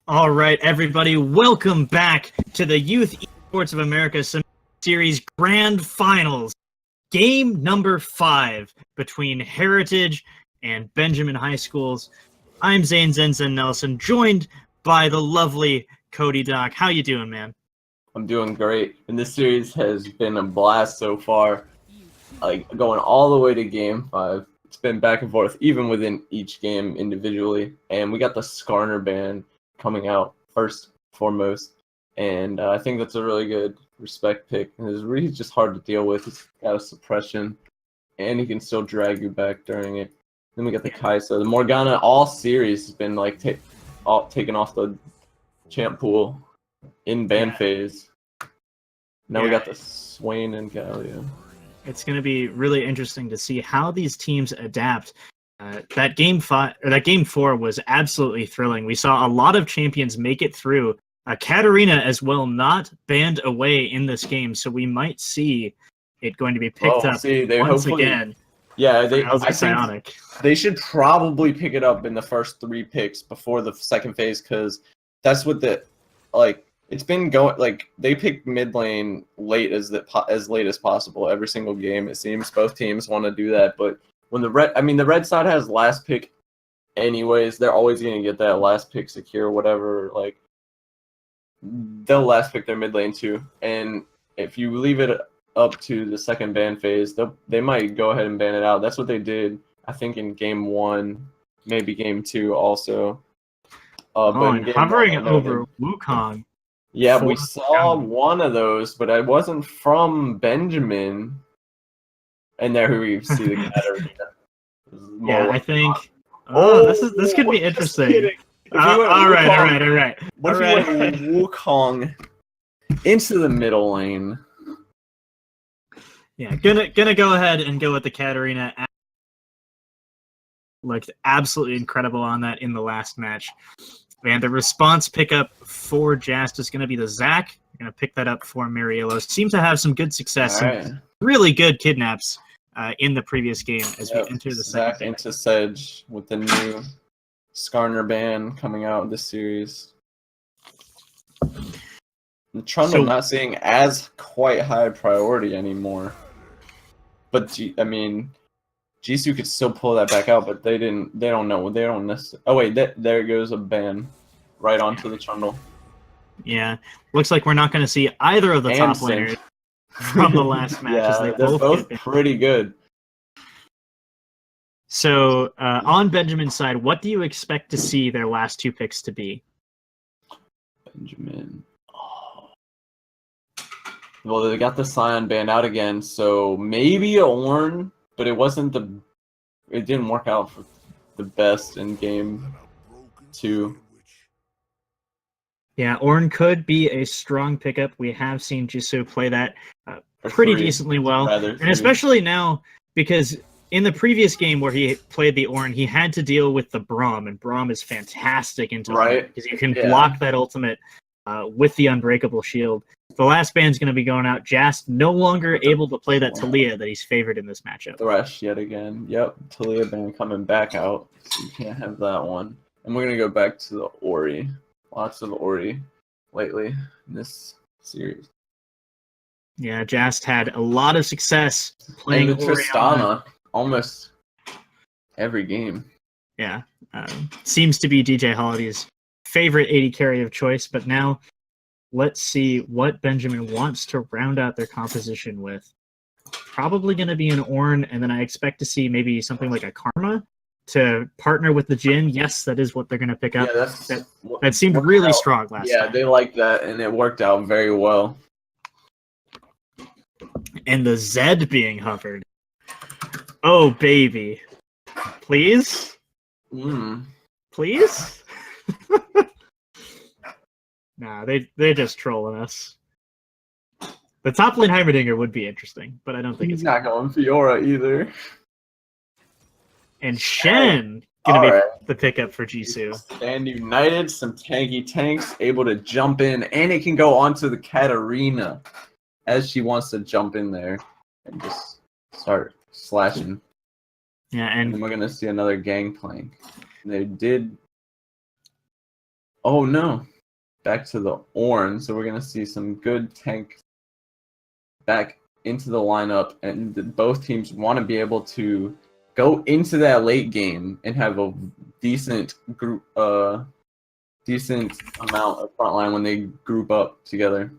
All right, everybody, welcome back to the Youth Esports of America Series Grand Finals. Game number 5 between Heritage and Benjamin High Schools. I'm Zane Zenzen Nelson, joined by the lovely Cody Doc. How you doing, man? I'm doing great, and this series has been a blast so far. Like going all the way to Game 5. It's been back and forth, even within each game individually. And we got the Skarner ban coming out first foremost, and I think that's a really good respect pick. He's really just hard to deal with. He's got a suppression, and he can still drag you back during it. Then we got the Kaisa. The Morgana all series has been like taken off the champ pool in ban phase. Now we got the Swain and Galio. It's going to be really interesting to see how these teams adapt. That game 4 was absolutely thrilling. We saw a lot of champions make it through. Katarina as well not banned away in this game, so we might see it going to be picked up once again. Yeah, I think they should probably pick it up in the first 3 picks before the second phase, because that's what it's been going. Like, they pick mid lane as late as possible every single game. It seems both teams want to do that, but when the red side has last pick anyways, they're always going to get that last pick secure, whatever. Like, they'll last pick their mid lane too. And if you leave it up to the second ban phase, they might go ahead and ban it out. That's what they did, I think, in game 1, maybe game 2 also. And hovering over Wukong. Yeah, we saw one of those, but it wasn't from Benjamin. And there we see the Katarina. Yeah, I think. This could be interesting. All right. What if you went Wukong into the middle lane? Yeah, gonna go ahead and go with the Katarina. Looked absolutely incredible on that in the last match. And the response pickup for Jast is going to be the Zac. Going to pick that up for Mariello. Seems to have some good success. Some really good kidnaps in the previous game as we enter the second. Zac into Sedge with the new Skarner ban coming out this series. The Trundle not seeing as quite high priority anymore. But Jisoo could still pull that back out, but they don't know. They don't necessarily. Oh wait, there goes a ban right onto the Trundle. Yeah, looks like we're not going to see either of the top laners from the last match. Yeah, they're both pretty good. So on Benjamin's side, what do you expect to see their last 2 picks to be? Benjamin. Oh. Well, they got the Scion ban out again, so maybe a Ornn. But it didn't work out for the best in game 2. Yeah, Ornn could be a strong pickup. We have seen Jisoo play that pretty decently well. And especially now, because in the previous game where he played the Ornn, he had to deal with the Braum, and Braum is fantastic into it because you can block that ultimate with the Unbreakable Shield. The last ban's going to be going out. Jast no longer able to play that Talia that he's favored in this matchup. Thresh yet again. Yep, Talia ban coming back out, so you can't have that one. And we're going to go back to the Ori. Lots of Ori lately in this series. Yeah, Jast had a lot of success playing and the Tristana almost every game. Yeah, seems to be DJ Holiday's favorite AD carry of choice, but now let's see what Benjamin wants to round out their composition with. Probably going to be an Ornn, and then I expect to see maybe something like a Karma to partner with the Jhin. Yes, that is what they're going to pick up. Yeah, that seemed really strong last time. Yeah, they like that, and it worked out very well. And the Zed being hovered. Oh, baby. Please? Please? Nah, they're just trolling us. The top lane Heimerdinger would be interesting, but I don't think he's not going Fiora either. And Shen gonna be the pickup for Jisoo. Stand United, some tanky tanks, able to jump in, and it can go onto the Katarina as she wants to jump in there and just start slashing. Yeah, and we're gonna see another Gangplank. They did Oh no, back to the Ornn. So we're gonna see some good tank back into the lineup, and both teams want to be able to go into that late game and have a decent group, decent amount of front line when they group up together.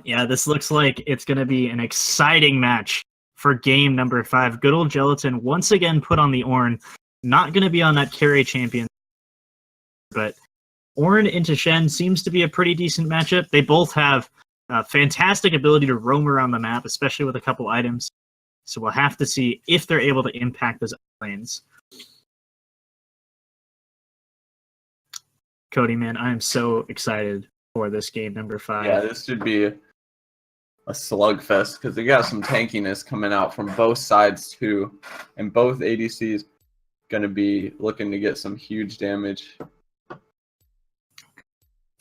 Yeah, this looks like it's going to be an exciting match for game number 5. Good old Gelatin once again put on the Ornn. Not going to be on that carry champion, but Ornn into Shen seems to be a pretty decent matchup. They both have a fantastic ability to roam around the map, especially with a couple items. So we'll have to see if they're able to impact those lanes. Cody, man, I am so excited for this game number 5. Yeah, this should be a slugfest because they got some tankiness coming out from both sides too, and both ADCs going to be looking to get some huge damage.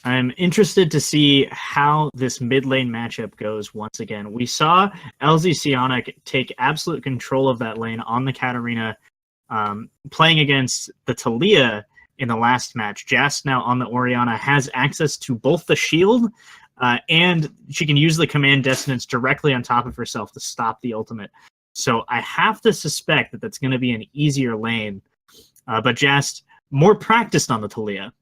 I'm interested to see how this mid lane matchup goes once again. We saw LZ Sionic take absolute control of that lane on the Katarina, playing against the Talia in the last match. Jast now on the Orianna has access to both the shield and she can use the command dissonance directly on top of herself to stop the ultimate. So I have to suspect that that's going to be an easier lane, but Jast more practiced on the Talia.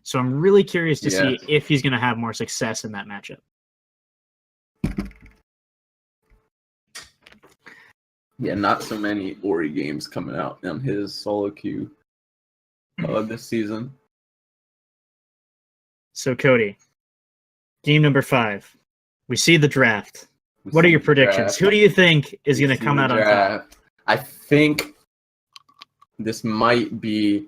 So I'm really curious to see if he's going to have more success in that matchup. Yeah, not so many Ori games coming out on his solo queue this season. So Cody, game number 5. We see the draft. What are your predictions? Who do you think is going to come out on top? I think this might be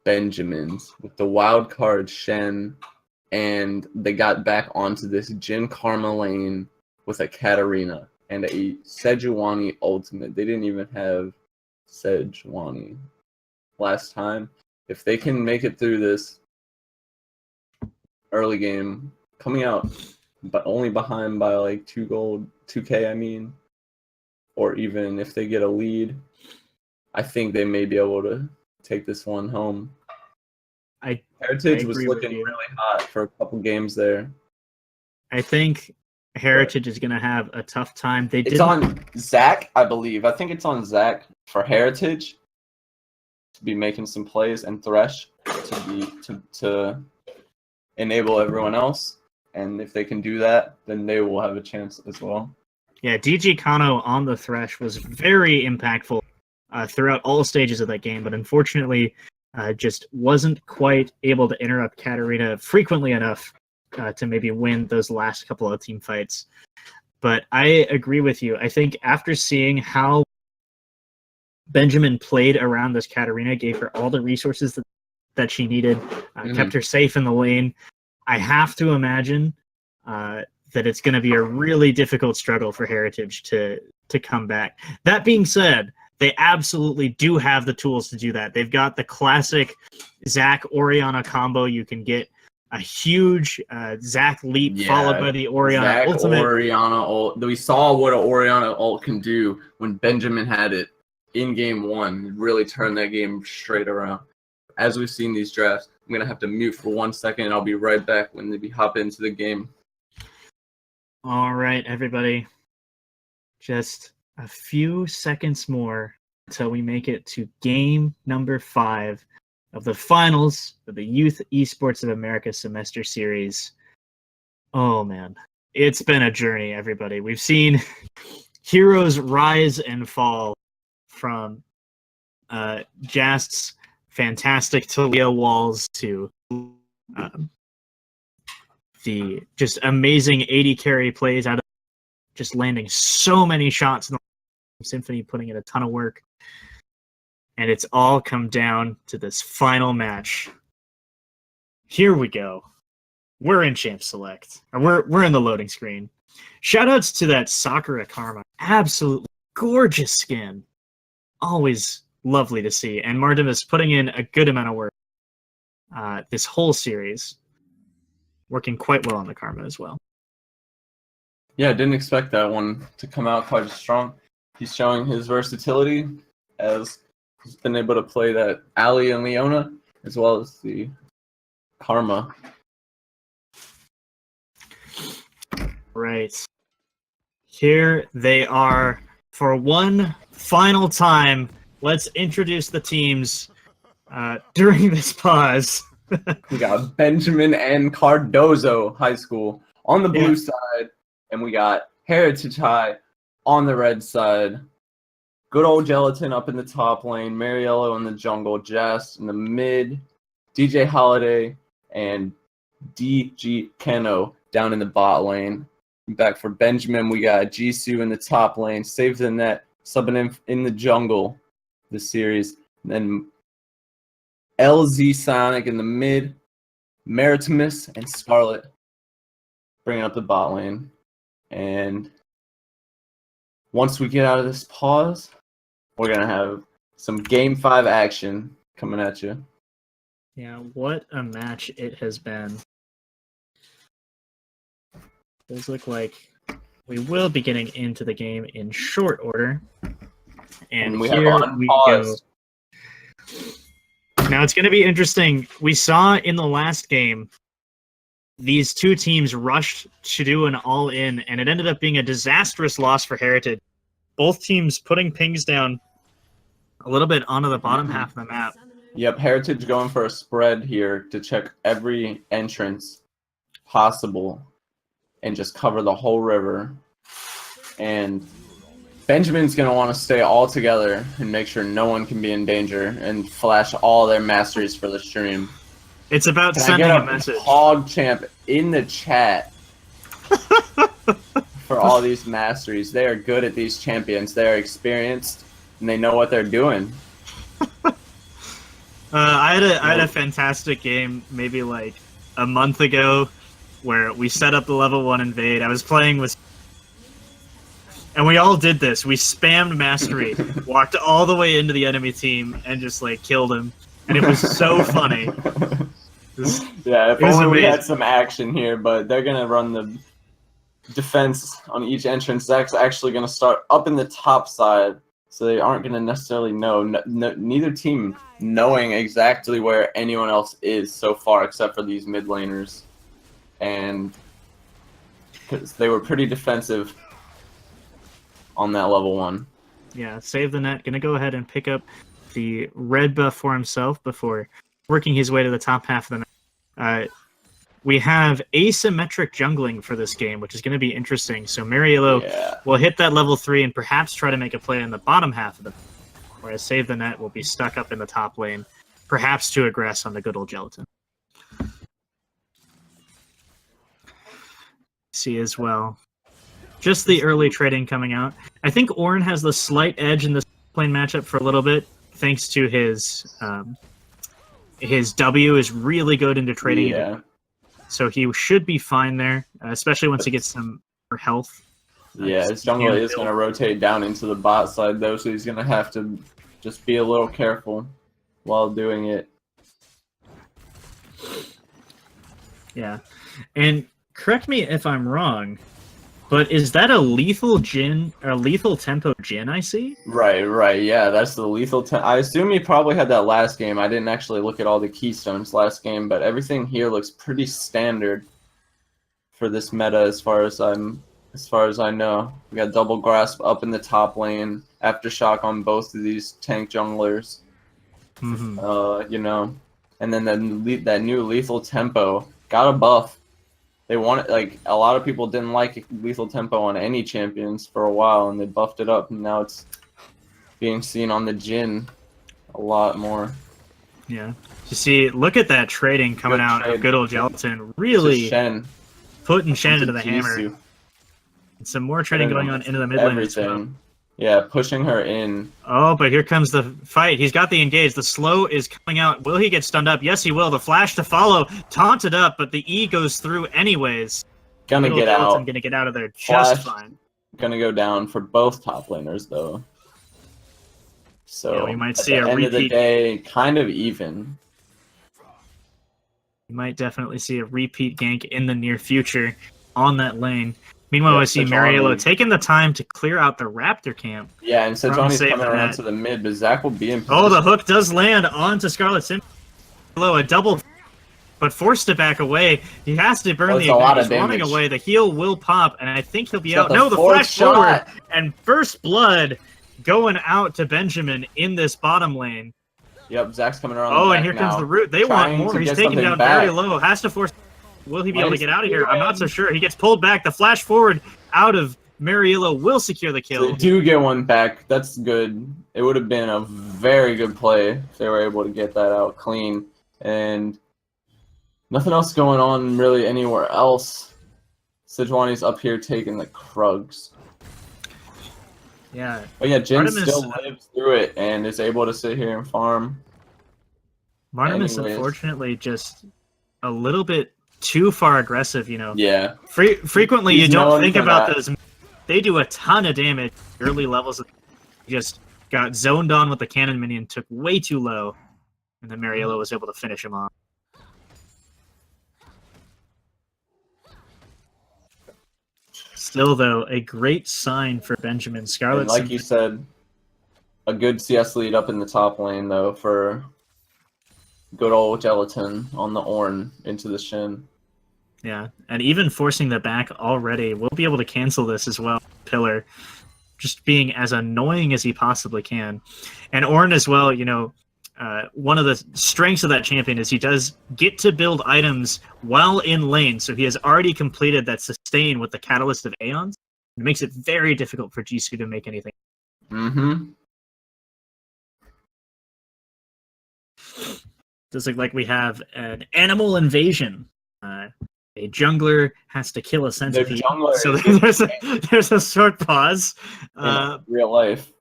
Benjamin's with the wild card Shen, and they got back onto this Jin Karma lane with a Katarina and a Sejuani ultimate. They didn't even have Sejuani last time. If they can make it through this early game, coming out but only behind by like 2K, I mean, or even if they get a lead, I think they may be able to take this one home. Heritage was looking really hot for a couple games there. I think Heritage is going to have a tough time. It's on Zach, I believe. I think it's on Zach for Heritage to be making some plays, and Thresh to enable everyone else. And if they can do that, then they will have a chance as well. Yeah, DG Kano on the Thresh was very impactful throughout all stages of that game, but unfortunately just wasn't quite able to interrupt Katarina frequently enough to maybe win those last couple of team fights. But I agree with you. I think after seeing how Benjamin played around this Katarina, gave her all the resources that she needed, kept her safe in the lane, I have to imagine that it's going to be a really difficult struggle for Heritage to come back. That being said, they absolutely do have the tools to do that. They've got the classic Zac Orianna combo. You can get a huge Zac leap followed by the Orianna ultimate. Orianna ult. We saw what an Orianna ult can do when Benjamin had it in game 1. It really turned that game straight around. As we've seen these drafts, I'm going to have to mute for 1 second, and I'll be right back when they hop into the game. All right, everybody. Just a few seconds more until we make it to game number 5 of the finals of the Youth Esports of America Semester Series. Oh, man. It's been a journey, everybody. We've seen heroes rise and fall from Jast's fantastic Talia walls to the just amazing 80 carry plays out of just landing so many shots in the Symphony, putting in a ton of work. And it's all come down to this final match. Here we go. We're in Champ Select. Or we're in the loading screen. Shoutouts to that Sakura Karma. Absolutely gorgeous skin. Always lovely to see. And Martimus putting in a good amount of work this whole series. Working quite well on the Karma as well. Yeah, didn't expect that one to come out quite as strong. He's showing his versatility as he's been able to play that Ali and Leona, as well as the Karma. Right. Here they are for one final time. Let's introduce the teams during this pause. We got Benjamin and Cardozo High School on the blue side, and we got Heritage High on the red side. Good old Gelatin up in the top lane, Mariello in the jungle, Jess in the mid, DJ Holiday, and DG Keno down in the bot lane. Back for Benjamin, we got Jisoo in the top lane, Save the Net, subbing in the jungle this series. And then LZ Sonic in the mid, Maritimus and Scarlet bringing up the bot lane. And once we get out of this pause, we're going to have some Game 5 action coming at you. Yeah, what a match it has been. Does look like we will be getting into the game in short order. And we here have we go. Now it's going to be interesting. We saw in the last game, these two teams rushed to do an all-in, and it ended up being a disastrous loss for Heritage. Both teams putting pings down a little bit onto the bottom half of the map. Yep, Heritage going for a spread here to check every entrance possible and just cover the whole river. And Benjamin's going to want to stay all together and make sure no one can be in danger and flash all their masteries for the stream. It's about sending a message. Hog Champ in the chat for all these masteries. They are good at these champions. They are experienced and they know what they're doing. I had a fantastic game maybe like a month ago where we set up the level 1 invade. I was playing with... And we all did this. We spammed Mastery, walked all the way into the enemy team, and just, like, killed him. And it was so funny. Yeah, if only we had some action here, but they're going to run the defense on each entrance. Zach's actually going to start up in the top side, so they aren't going to necessarily know. Neither team knowing exactly where anyone else is so far, except for these mid laners. And because they were pretty defensive on that level 1. Yeah, Save the Net. Gonna go ahead and pick up the red buff for himself before working his way to the top half of the map. We have asymmetric jungling for this game, which is going to be interesting. So Mariello will hit that level 3 and perhaps try to make a play in the bottom half of the map, whereas Save the Net will be stuck up in the top lane, perhaps to aggress on the good old Gelatin. See as well. Just the early trading coming out. I think Ornn has the slight edge in this lane matchup for a little bit, thanks to his W is really good into trading. Yeah. So he should be fine there, especially once he gets some health. Yeah, his jungle is going to rotate down into the bot side, though, so he's going to have to just be a little careful while doing it. Yeah. And correct me if I'm wrong, but is that a lethal Jhin or lethal tempo Jhin I see? Right. Yeah, that's the lethal. I assume he probably had that last game. I didn't actually look at all the keystones last game, but everything here looks pretty standard for this meta as far as I know. We got double grasp up in the top lane, aftershock on both of these tank junglers. Mm-hmm. You know, and then that new lethal tempo got a buff. They wanted, like, a lot of people didn't like lethal tempo on any champions for a while, and they buffed it up, and now it's being seen on the Jhin a lot more. Yeah. You see, look at that trading coming out of good old Gelatin. Really putting Shen into the hammer. And some more trading going on into the mid lane as well. Yeah, pushing her in. Oh, but here comes the fight. He's got the engage. The slow is coming out. Will he get stunned up? Yes, he will. The flash to follow. Taunted up, but the E goes through anyways. Gonna get out. Gonna get out of there just fine. Gonna go down for both top laners, though. So yeah, we might see at the a end repeat. of the day, kind of even. You might definitely see a repeat gank in the near future on that lane. Meanwhile, I see Mariello taking the time to clear out the Raptor camp. Yeah, and Sejuani's coming around to the mid, but Zach will be in position. Oh, the hook does land onto Scarlet Sim. Below a double but forced to back away. He has to burn the ignite. He's running away. The heal will pop, and I think he'll be out. No, the flash forward, and first blood going out to Benjamin in this bottom lane. Yep, Zach's coming around. Oh, and here comes the root. They want more. He's taking down very low. Has to force. Will he be able to get out of here? I'm not so sure. He gets pulled back. The flash forward out of Mariello will secure the kill. They do get one back. That's good. It would have been a very good play if they were able to get that out clean. And nothing else going on really anywhere else. Sejuani's up here taking the Krugs. Yeah. But yeah, Jin still lives through it and is able to sit here and farm. Martimus, unfortunately, just a little bit too far aggressive, you know. Yeah. Frequently, you don't think about those. They do a ton of damage early levels. Just got zoned on with the cannon minion, took way too low, and then Mariello was able to finish him off. Still, though, a great sign for Benjamin. Scarlet, like you said, a good CS lead up in the top lane, though, for good old Gelatin on the Ornn into the Shin. Yeah, and even forcing the back already, we'll be able to cancel this as well. Pillar, just being as annoying as he possibly can. And Ornn as well, you know, one of the strengths of that champion is he does get to build items while in lane, so he has already completed that sustain with the Catalyst of Aeons. It makes it very difficult for Jisoo to make anything. Mm-hmm. Does look like we have an animal invasion. A jungler has to kill a centipede. So there's a short pause. In real life.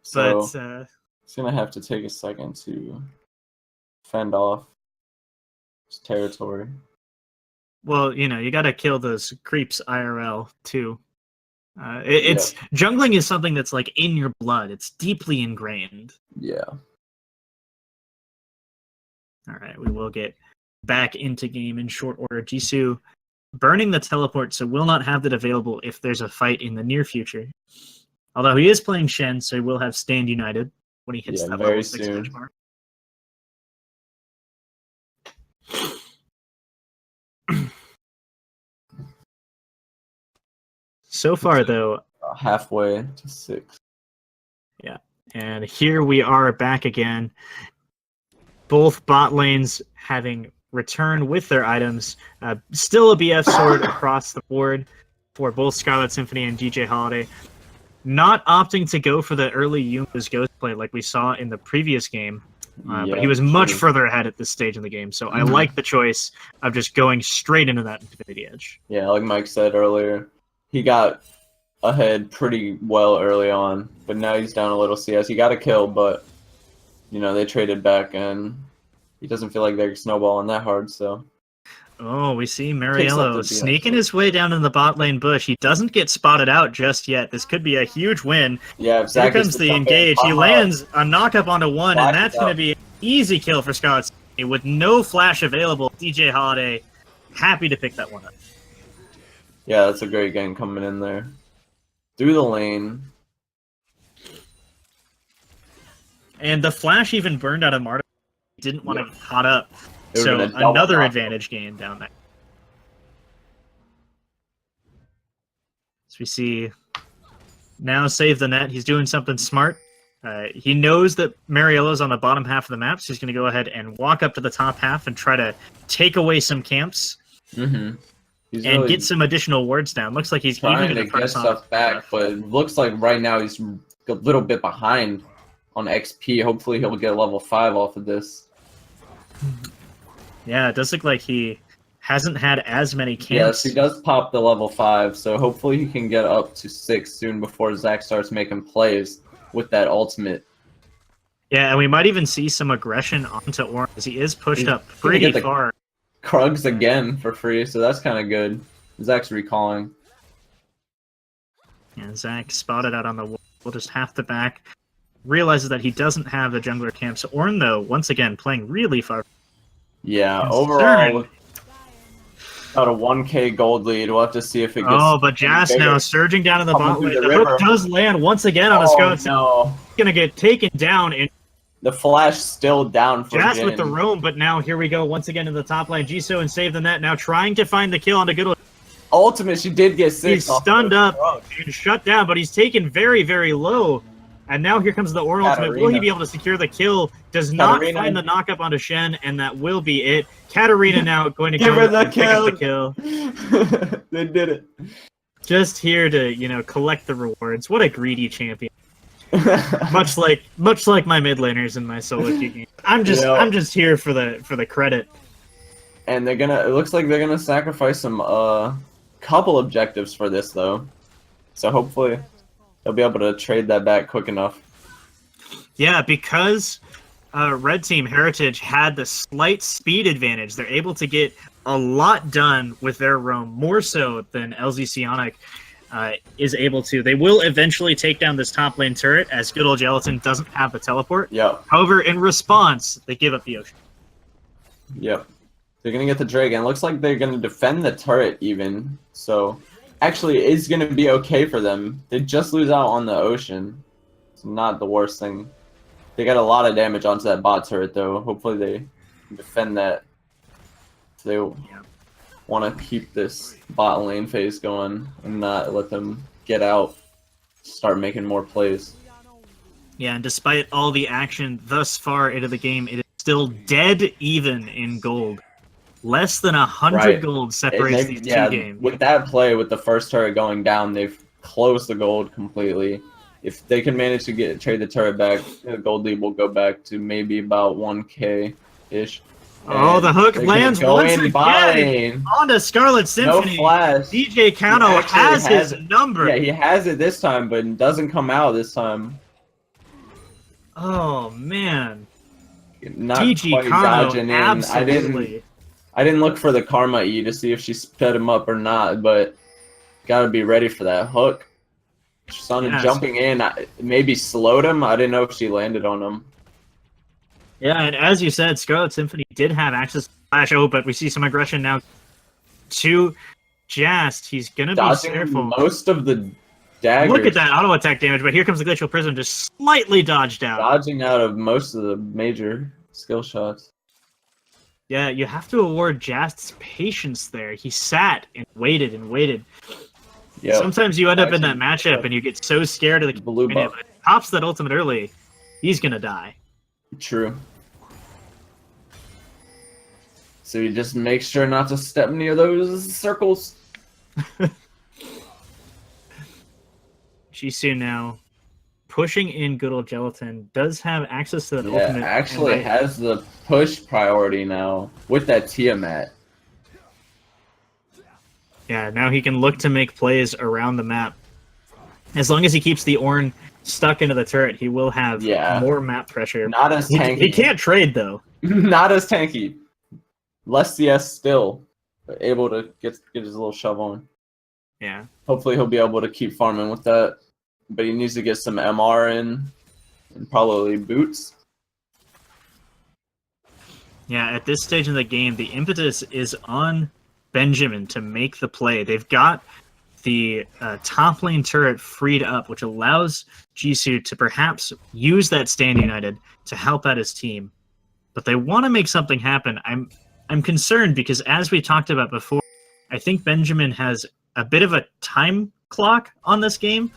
So but it's going to have to take a second to fend off his territory. Well, you know, you got to kill those creeps IRL too. It's jungling is something that's like in your blood. It's deeply ingrained. Yeah. All right, we will get back into game in short order. Jisoo burning the teleport, so will not have that available if there's a fight in the near future. Although he is playing Shen, so he will have Stand United when he hits that very level 6 soon. benchmark. So far, though, halfway to 6. Yeah, and here we are back again. Both bot lanes having returned with their items. Still a BF sword across the board for both Scarlet Symphony and DJ Holiday. Not opting to go for the early Yuma's Ghost play like we saw in the previous game. But he was much further ahead at this stage in the game. So I like the choice of just going straight into that Infinity Edge. Yeah, like Mike said earlier, he got ahead pretty well early on. But now he's down a little CS. He got a kill, but you know, they traded back, and he doesn't feel like they're snowballing that hard, so... Oh, we see Mariello sneaking his way down in the bot lane bush. He doesn't get spotted out just yet. This could be a huge win. Yeah, here comes the engage. He lands a knock-up onto one, and that's going to be an easy kill for Scarlet with no flash available. DJ Holiday happy to pick that one up. Yeah, that's a great game coming in there. Through the lane. And the flash even burned out of Marta. He didn't want to get caught up. So another advantage gain down there. So we see now save the net. He's doing something smart. He knows that Mariello's on the bottom half of the map, so he's going to go ahead and walk up to the top half and try to take away some camps and really get some additional wards down. Looks like he's trying to get stuff back, but it looks like right now he's a little bit behind on XP. Hopefully he'll get level 5 off of this. Yeah, it does look like he hasn't had as many camps. Yes, he does pop the level 5, so hopefully he can get up to 6 soon before Zach starts making plays with that ultimate. Yeah, and we might even see some aggression onto Ornn, as he is pushed up pretty far. Krugs again for free, so that's kind of good. Zach's recalling. And Zach spotted out on the wall. We'll just have to back. Realizes that he doesn't have the jungler camp. So Ornn, though, once again, playing really far. Yeah, overall, about a 1k gold lead. We'll have to see if it gets... Oh, but Jas now surging down in the bot lane. The hook does land once again on a Scout. No. He's going to get taken down. And The flash still down for Jast Jin. with the roam, but now here we go once again in the top lane. Jisoo and save the net, now trying to find the kill on a good one. Ultimate, she did get 6. He's stunned up and shut down, but he's taken very, very low. And now here comes the Ornn ultimate. Will he be able to secure the kill? Does not find the knockup onto Shen, and that will be it. Katarina now going to give her the pick up the kill. They did it. Just here to, you know, collect the rewards. What a greedy champion. much like my mid laners in my solo queue game. I'm just here for the credit. And it looks like they're gonna sacrifice some couple objectives for this though. So hopefully they'll be able to trade that back quick enough. Yeah, because Red Team Heritage had the slight speed advantage. They're able to get a lot done with their roam, more so than LZ Sionic is able to. They will eventually take down this top lane turret, as good old Gelatin doesn't have the teleport. Yep. However, in response, they give up the ocean. Yep. They're going to get the Drake, and it looks like they're going to defend the turret even. So, actually, it's going to be okay for them. They just lose out on the ocean. It's not the worst thing. They got a lot of damage onto that bot turret, though. Hopefully they defend that. So they want to keep this bot lane phase going and not let them get out, start making more plays. Yeah, and despite all the action thus far into the game, it is still dead even in gold. Less than 100 gold separates these two games. With that play, with the first turret going down, they've closed the gold completely. If they can manage to trade the turret back, the gold lead will go back to maybe about 1K-ish. Oh, the hook lands once again onto Scarlet Symphony. No flash. DJ Kano has his number. Yeah, he has it this time, but it doesn't come out this time. Oh, man. Not DG quite Kano, dodging in. absolutely. I didn't look for the Karma E to see if she sped him up or not, but gotta be ready for that hook. Shanna jumping in, maybe slowed him. I didn't know if she landed on him. Yeah, and as you said, Scarlet Symphony did have access to Flash. Oh, but we see some aggression now to Jast. He's going to be careful. Most of the daggers. Look at that auto attack damage, but here comes the Glacial Prism, just slightly dodged out. Dodging out of most of the major skill shots. Yeah, you have to award Jast's patience there. He sat and waited and waited. Yep. Sometimes you end up in that matchup and you get so scared of the blue buff. If it pops that ultimate early, he's going to die. True. So you just make sure not to step near those circles. Jisoo now pushing in good old Gelatin, does have access to that ultimate. Yeah, actually has the push priority now with that Tiamat. Yeah, now he can look to make plays around the map. As long as he keeps the Ornn stuck into the turret, he will have more map pressure. Not as tanky. He can't trade, though. Not as tanky. Less CS still, but able to get his little shove on. Yeah. Hopefully he'll be able to keep farming with that. But he needs to get some MR in and probably boots. Yeah, at this stage in the game, the impetus is on Benjamin to make the play. They've got the top lane turret freed up, which allows Jisoo to perhaps use that Stand United to help out his team. But they want to make something happen. I'm concerned because, as we talked about before, I think Benjamin has a bit of a time clock on this game.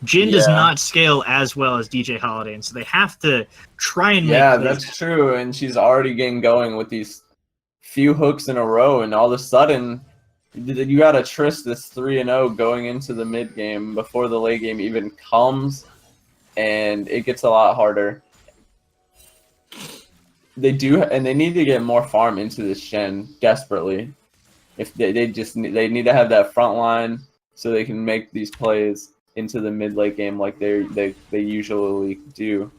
Jin does not scale as well as DJ Holiday, and so they have to try and make that's true, and she's already getting going with these few hooks in a row, and all of a sudden you got a Triss this 3-0 going into the mid game before the late game even comes, and it gets a lot harder. They need to get more farm into this Shen desperately. If they need to have that front line so they can make these plays into the mid late game like they usually do.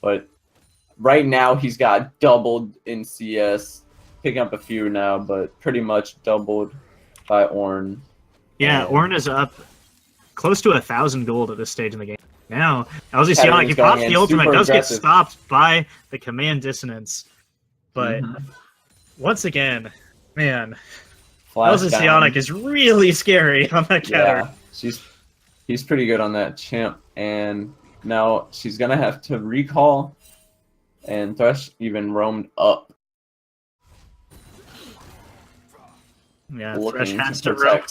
But right now he's got doubled in CS, picking up a few now, but pretty much doubled by Ornn. Yeah, Ornn is up close to 1,000 gold at this stage in the game. Now, LZ Sionic, he pops the ultimate, does get stopped by the command dissonance. But once again, man, LZ Sionic is really scary on that counter. Yeah, he's pretty good on that champ. And now she's going to have to recall And Thresh even roamed up. Yeah, Thresh has to roam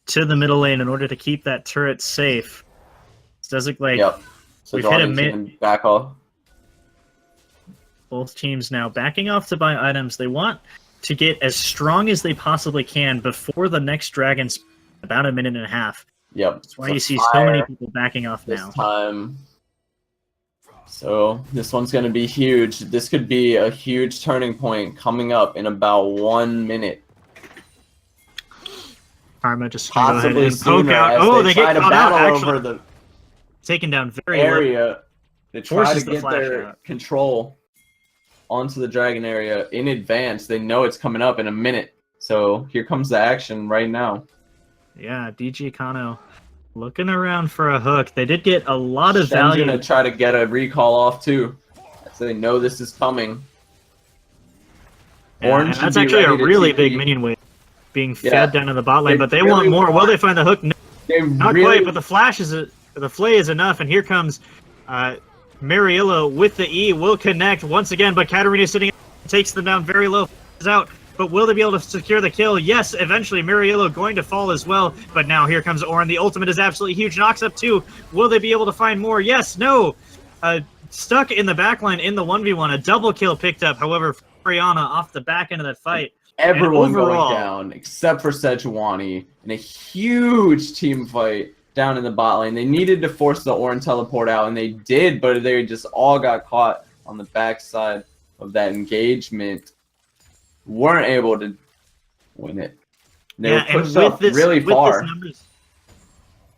to the middle lane in order to keep that turret safe. It does look like So we've hit a mid. Back off. Both teams now backing off to buy items. They want to get as strong as they possibly can before the next dragon's about a minute and a half. Yep. That's why you see so many people backing off now. This time. So this one's going to be huge. This could be a huge turning point coming up in about 1 minute. Karma just going to go ahead and poke out. Oh, they get caught out, actually. Over the taken down very area. They try to get their control onto the dragon area in advance. They know it's coming up in a minute. So here comes the action right now. Yeah, DG Kano looking around for a hook. They did get a lot of value. Going to try to get a recall off too. So they know this is coming. Yeah, and that's actually a really big minion wave being fed down in the bot lane, but they want more. Will they find the hook? No, not quite, but the flash is the flay is enough, and here comes Mariillo with the E. Will connect once again, but Katarina sitting takes them down very low. Is out. But will they be able to secure the kill? Yes, eventually Mariillo going to fall as well. But now here comes Orin. The ultimate is absolutely huge. Knocks up 2. Will they be able to find more? Yes, no. Stuck in the backline in the 1v1. A double kill picked up. However, Friana off the back end of that fight. Everyone overall, going down except for Sejuani in a huge team fight down in the bot lane. They needed to force the Orin teleport out, and they did, but they just all got caught on the backside of that engagement. Weren't able to win it. They were pushed up really far.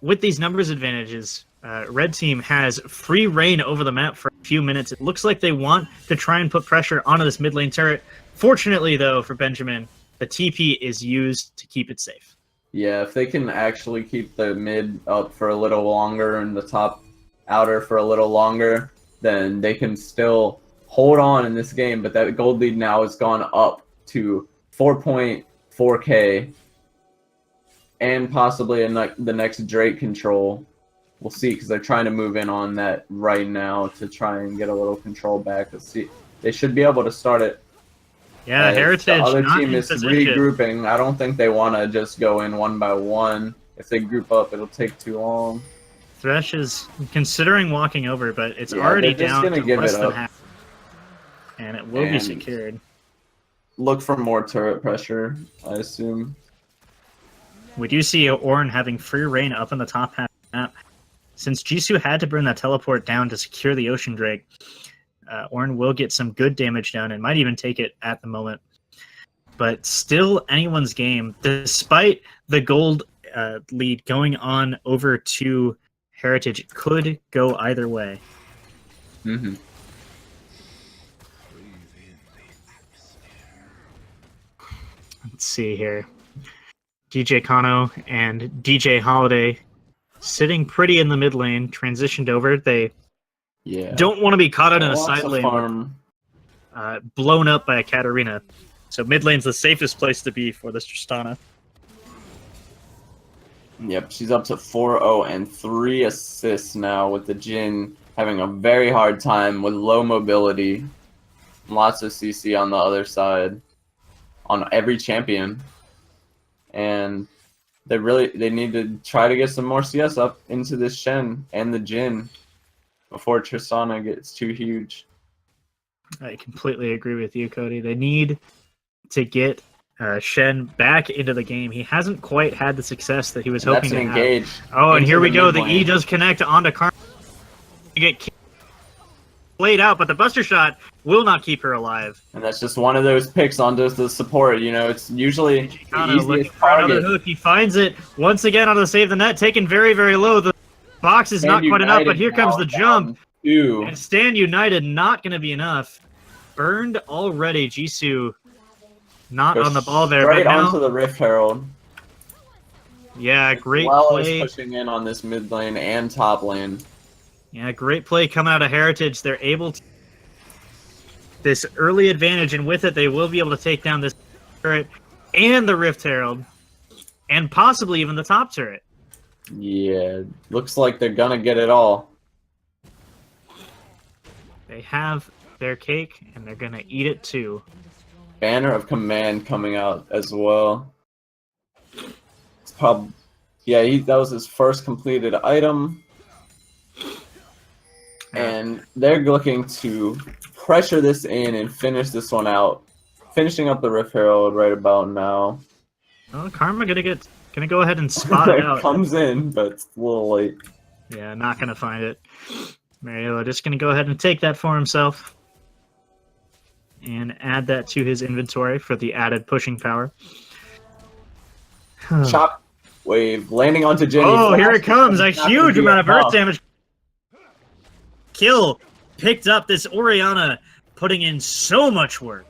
With these numbers advantages, Red Team has free reign over the map for a few minutes. It looks like they want to try and put pressure onto this mid lane turret. Fortunately, though, for Benjamin, the TP is used to keep it safe. Yeah, if they can actually keep the mid up for a little longer and the top outer for a little longer, then they can still hold on in this game. But that gold lead now has gone up to 4.4k and possibly the next Drake control. We'll see, because they're trying to move in on that right now to try and get a little control back. Let's see. They should be able to start it. Yeah, Heritage. The other team is regrouping. I don't think they want to just go in one by one. If they group up, it'll take too long. Thresh is considering walking over, but it's already down to less than half. And it will be secured. Look for more turret pressure, I assume. We do see Orin having free reign up in the top half of the map. Since Jisoo had to burn that teleport down to secure the Ocean Drake, Orin will get some good damage down and might even take it at the moment. But still anyone's game, despite the gold lead going on over to Heritage. It could go either way. Mm-hmm. Let's see here. DJ Kano and DJ Holiday sitting pretty in the mid lane, transitioned over. They don't want to be caught out in a side lane, blown up by a Katarina. So mid lane's the safest place to be for this Tristana. Yep, she's up to 4-0 and 3 assists now, with the Jhin having a very hard time with low mobility. Lots of CC on the other side on every champion. And they need to try to get some more CS up into this Shen and the Jhin before Tristana gets too huge. I completely agree with you, Cody. They need to get Shen back into the game. He hasn't quite had the success that he was hoping to engage. Oh, and here we go. The E does connect onto Karma. Get played out, but the Buster Shot will not keep her alive. And that's just one of those picks onto the support. You know, it's usually the easiest target. Hook. He finds it once again on the save the net, taken very, very low. The box is not quite enough, but here comes the jump. And Stand United not going to be enough. Burned already. Jisoo not on the ball there. Right but now, onto the Rift Herald. Yeah, great play. As pushing in on this mid lane and top lane. Yeah, great play coming out of Heritage. They're able to this early advantage, and with it, they will be able to take down this turret and the Rift Herald, and possibly even the top turret. Yeah, looks like they're gonna get it all. They have their cake, and they're gonna eat it too. Banner of Command coming out as well. It's probably, yeah, that was his first completed item. And they're looking to pressure this in and finish this one out. Finishing up the Rift Herald right about now. Well, Karma gonna go ahead and spot it out. Comes in, but it's a little late. Yeah, not gonna find it. Mariello just gonna go ahead and take that for himself. And add that to his inventory for the added pushing power. Chop wave landing onto Jenny. Oh, here it comes! A huge amount of earth damage. Kill picked up this Orianna, putting in so much work.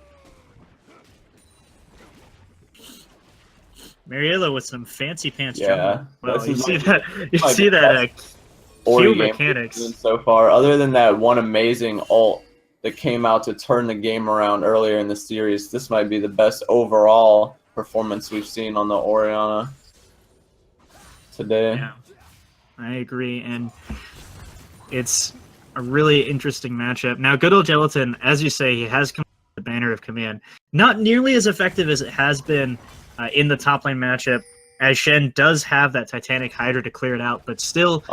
Mariello with some fancy pants. Yeah, well, you see that? You see that? Q mechanics so far. Other than that one amazing ult that came out to turn the game around earlier in the series, this might be the best overall performance we've seen on the Orianna today. Yeah, I agree, and it's a really interesting matchup. Now, good old Gelatin, as you say, he has come with the Banner of Command. Not nearly as effective as it has been in the top lane matchup, as Shen does have that Titanic Hydra to clear it out, but still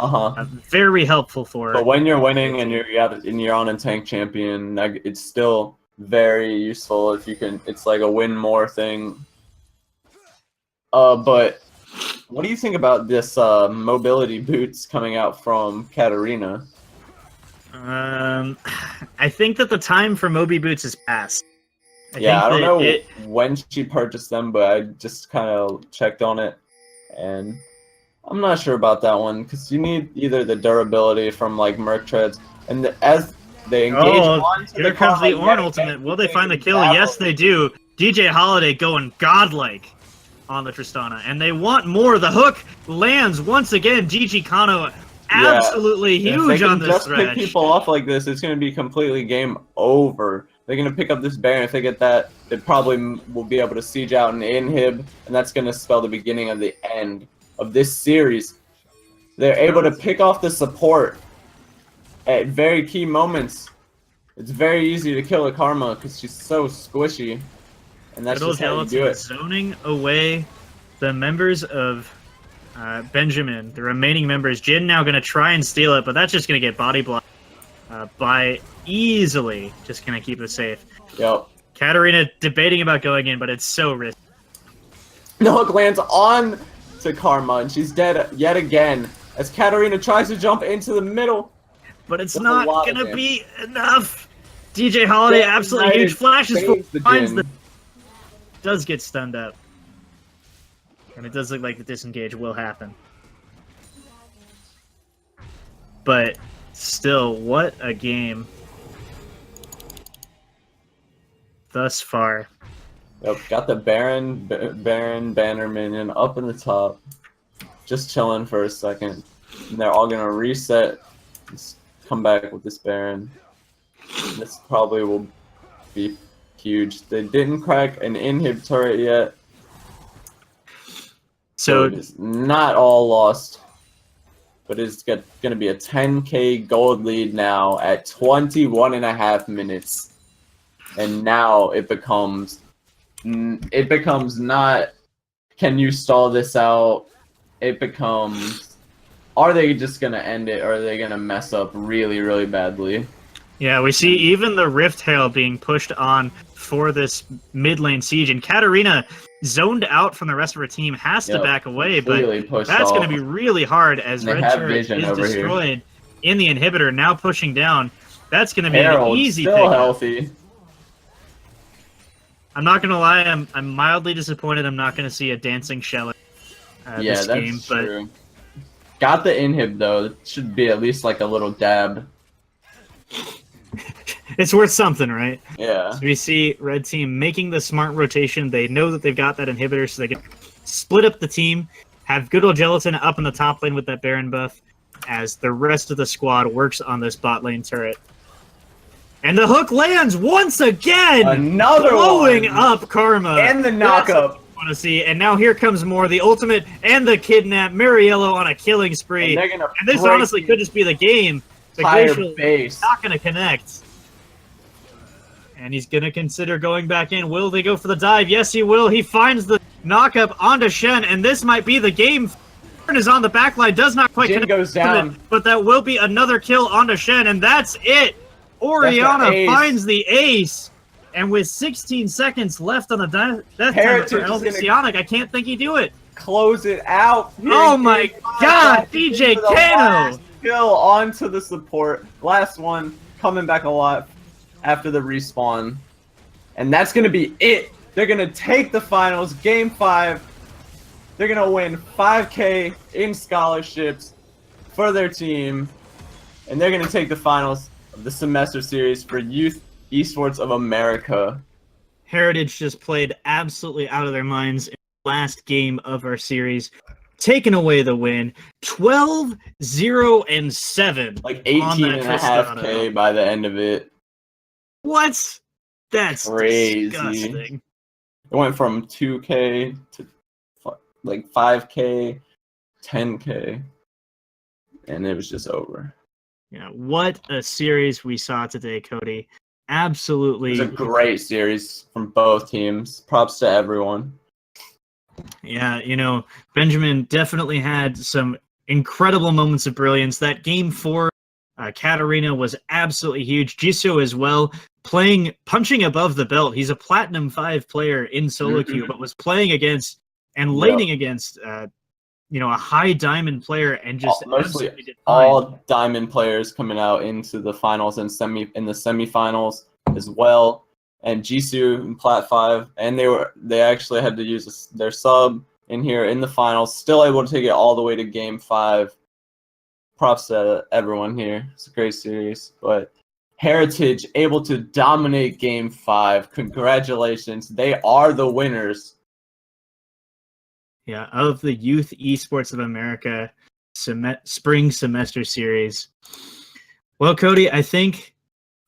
very helpful for it. But when you're winning and you're on a tank champion, it's still very useful if you can. It's like a win more thing. But what do you think about this mobility boots coming out from Katarina? I think that the time for Moby boots is past. I don't know when she purchased them, but I just kind of checked on it, and I'm not sure about that one because you need either the durability from like Merc Treads, and as they engage here comes the Ornn ultimate. Will they find the kill? Yes, they do. DJ Holiday going godlike on the Tristana, and they want more. The hook lands once again. GG Kano absolutely huge on this just stretch. Pick people off like this, it's going to be completely game over. They're going to pick up this Baron. If they get that, they probably will be able to siege out an inhib, and that's going to spell the beginning of the end of this series. They're able to pick off the support at very key moments. It's very easy to kill a Karma because she's so squishy, and that's just how you do it. Zoning away the members of Benjamin, the remaining members. Jin now going to try and steal it, but that's just going to get body blocked by easily. Just going to keep it safe. Yep. Katarina debating about going in, but it's so risky. No, it lands on to Karma, and she's dead yet again as Katarina tries to jump into the middle. But it's not going to be enough. DJ Holiday, absolutely huge flashes for finds the does get stunned up. And it does look like the disengage will happen. But still, what a game thus far. Yep, got the Baron Banner minion up in the top. Just chilling for a second. And they're all going to reset. Just come back with this Baron. This probably will be huge. They didn't crack an inhib turret yet. So it is not all lost, but it's going to be a 10k gold lead now at 21.5 minutes. And now it becomes not, can you stall this out? It becomes, are they just going to end it, or are they going to mess up really, really badly? Yeah, we see even the Rift Herald being pushed on for this mid lane siege, and Katarina zoned out from the rest of her team, has to back away, but that's going to be really hard as Red Turret is destroyed in the inhibitor, now pushing down. That's going to be an easy pick. Healthy. I'm not going to lie, I'm mildly disappointed I'm not going to see a dancing Shell this game. True. Got the inhib though. It should be at least like a little dab. It's worth something, right? Yeah. So we see Red Team making the smart rotation. They know that they've got that inhibitor, so they can split up the team, have good old Gelatin up in the top lane with that Baron buff, as the rest of the squad works on this bot lane turret. And the hook lands once again! Another blowing up Karma. And the knockup. Want to see, and now here comes more, the ultimate and the kidnap. Mariello on a killing spree. And this honestly could just be the game. The Glacial base. not going to connect. And he's going to consider going back in. Will they go for the dive? Yes, he will. He finds the knock-up onto Shen, and this might be the game. Fern is on the back line, does not quite Jin goes down. but that will be another kill onto Shen, and that's it. Orianna finds the ace, and with 16 seconds left on the death timer for Elvisionic, I can't think he'd do it. Close it out. Oh my god, DJ Kano! Kill onto the support. Last one coming back a lot after the respawn. And that's going to be it. They're going to take the finals, game 5. They're going to win 5K in scholarships for their team. And they're going to take the finals of the semester series for Youth Esports of America. Heritage just played absolutely out of their minds in the last game of our series, taking away the win. 12-0-7. Like 18.5K by the end of it. What? That's crazy. Disgusting. It went from 2K to like 5K, 10K, and it was just over. Yeah, what a series we saw today, Cody. Absolutely. It was a great series from both teams. Props to everyone. Yeah, you know, Benjamin definitely had some incredible moments of brilliance. That game 4, Katarina was absolutely huge. Jisoo as well, punching above the belt. He's a Platinum 5 player in solo queue, but was playing against and laning against, a high diamond player, and just mostly all diamond players coming out into the finals and in the semifinals as well. And Jisoo in Plat 5, and they actually had to use their sub in here in the finals, still able to take it all the way to game 5. Props to everyone here. It's a great series. But Heritage able to dominate game 5. Congratulations. They are the winners. Yeah, of the Youth Esports of America Spring Semester Series. Well, Cody, I think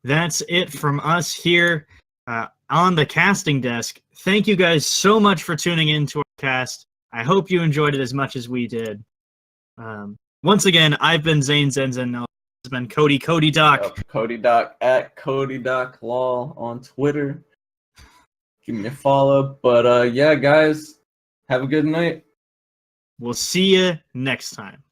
that's it from us here on the casting desk. Thank you guys so much for tuning in to our cast. I hope you enjoyed it as much as we did. Once again, I've been Zane Zenzen. This has been Cody Doc. Cody Doc at Cody Doc Law on Twitter. Give me a follow. But yeah, guys, have a good night. We'll see you next time.